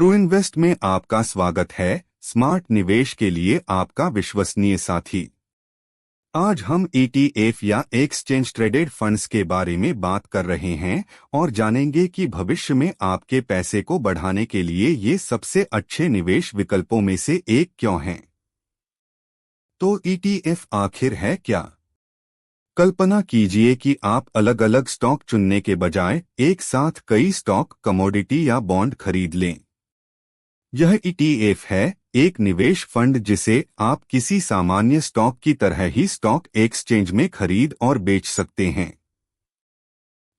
True invest में आपका स्वागत है, स्मार्ट निवेश के लिए आपका विश्वसनीय साथी। आज हम ETF या एक्सचेंज ट्रेडेड फंड्स के बारे में बात कर रहे हैं और जानेंगे कि भविष्य में आपके पैसे को बढ़ाने के लिए ये सबसे अच्छे निवेश विकल्पों में से एक क्यों हैं। तो ETF आखिर है क्या? कल्पना कीजिए कि आप अलग अलग स्टॉक चुनने के बजाय एक साथ कई स्टॉक, कमोडिटी या बॉन्ड खरीद लें। यह ETF है, एक निवेश फंड जिसे आप किसी सामान्य स्टॉक की तरह ही स्टॉक एक्सचेंज में खरीद और बेच सकते हैं।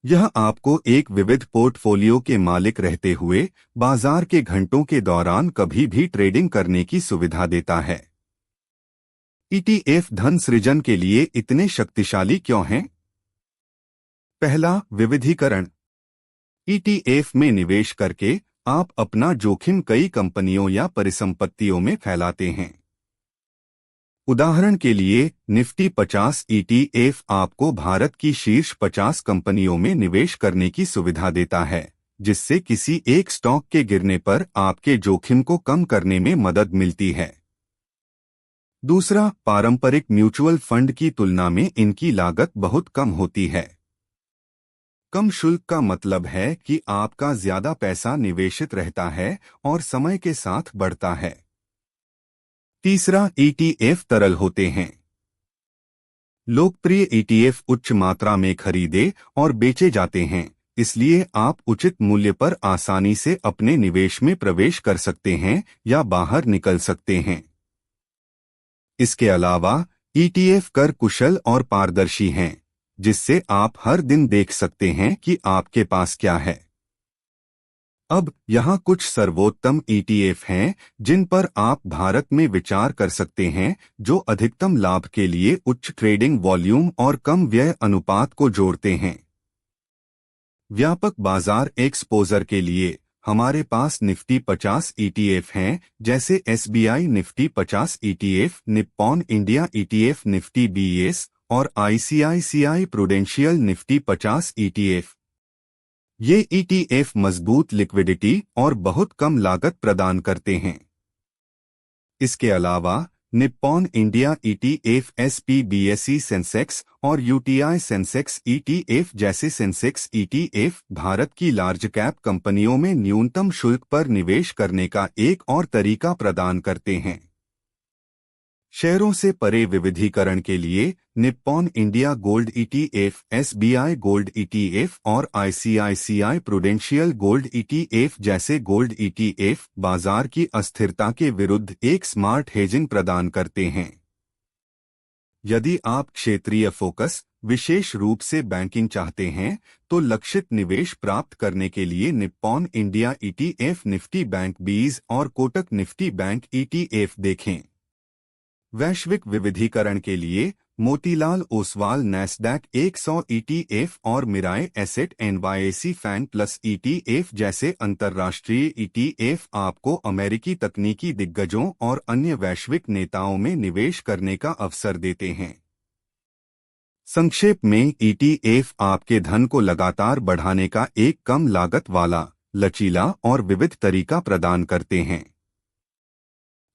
यह आपको एक विविध पोर्टफोलियो के मालिक रहते हुए बाजार के घंटों के दौरान कभी भी ट्रेडिंग करने की सुविधा देता है। ETF धन सृजन के लिए इतने शक्तिशाली क्यों हैं? पहला, विविधीकरण। ETF में निवेश करके आप अपना जोखिम कई कंपनियों या परिसंपत्तियों में फैलाते हैं। उदाहरण के लिए, निफ्टी 50 ETF आपको भारत की शीर्ष 50 कंपनियों में निवेश करने की सुविधा देता है, जिससे किसी एक स्टॉक के गिरने पर आपके जोखिम को कम करने में मदद मिलती है। दूसरा, पारंपरिक म्यूचुअल फंड की तुलना में इनकी लागत बहुत कम होती है। कम शुल्क का मतलब है कि आपका ज्यादा पैसा निवेशित रहता है और समय के साथ बढ़ता है। तीसरा, ETF तरल होते हैं। लोकप्रिय ETF उच्च मात्रा में खरीदे और बेचे जाते हैं, इसलिए आप उचित मूल्य पर आसानी से अपने निवेश में प्रवेश कर सकते हैं या बाहर निकल सकते हैं। इसके अलावा ETF कर कुशल और पारदर्शी हैं, जिससे आप हर दिन देख सकते हैं कि आपके पास क्या है। अब यहाँ कुछ सर्वोत्तम ETF हैं जिन पर आप भारत में विचार कर सकते हैं, जो अधिकतम लाभ के लिए उच्च ट्रेडिंग वॉल्यूम और कम व्यय अनुपात को जोड़ते हैं। व्यापक बाजार एक्सपोजर के लिए हमारे पास निफ्टी 50 ETF हैं, जैसे SBI Nifty 50 ETF, Nippon India ETF Nifty BS और ICICI प्रूडेंशियल निफ्टी 50 ETF। ये ETF मजबूत लिक्विडिटी और बहुत कम लागत प्रदान करते हैं। इसके अलावा Nippon India ETF SPBSE Sensex और UTI सेंसेक्स ETF जैसे सेंसेक्स ETF भारत की लार्ज कैप कंपनियों में न्यूनतम शुल्क पर निवेश करने का एक और तरीका प्रदान करते हैं। शेयरों से परे विविधीकरण के लिए Nippon India gold ETF, SBI gold ETF और ICICI प्रूडेंशियल गोल्ड ETF जैसे गोल्ड ETF बाजार की अस्थिरता के विरुद्ध एक स्मार्ट हेजिंग प्रदान करते हैं। यदि आप क्षेत्रीय फोकस, विशेष रूप से बैंकिंग चाहते हैं, तो लक्षित निवेश प्राप्त करने के लिए Nippon India ETF Nifty bank 20 और कोटक निफ्टी बैंक ETF देखें। वैश्विक विविधीकरण के लिए मोतीलाल ओसवाल नैस्डैक 100 ETF और मिराए asset NYSE fan plus ETF जैसे अंतर्राष्ट्रीय ETF आपको अमेरिकी तकनीकी दिग्गजों और अन्य वैश्विक नेताओं में निवेश करने का अवसर देते हैं। संक्षेप में, ETF आपके धन को लगातार बढ़ाने का एक कम लागत वाला, लचीला और विविध तरीका प्रदान करते हैं।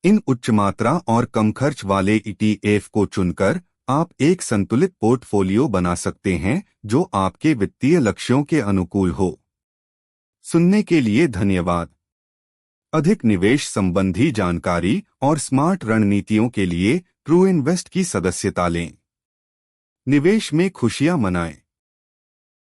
इन उच्च मात्रा और कम खर्च वाले ETF को चुनकर आप एक संतुलित पोर्टफोलियो बना सकते हैं जो आपके वित्तीय लक्ष्यों के अनुकूल हो। सुनने के लिए धन्यवाद। अधिक निवेश संबंधी जानकारी और स्मार्ट रणनीतियों के लिए ट्रू इन्वेस्ट की सदस्यता लें। निवेश में खुशियां मनाएं।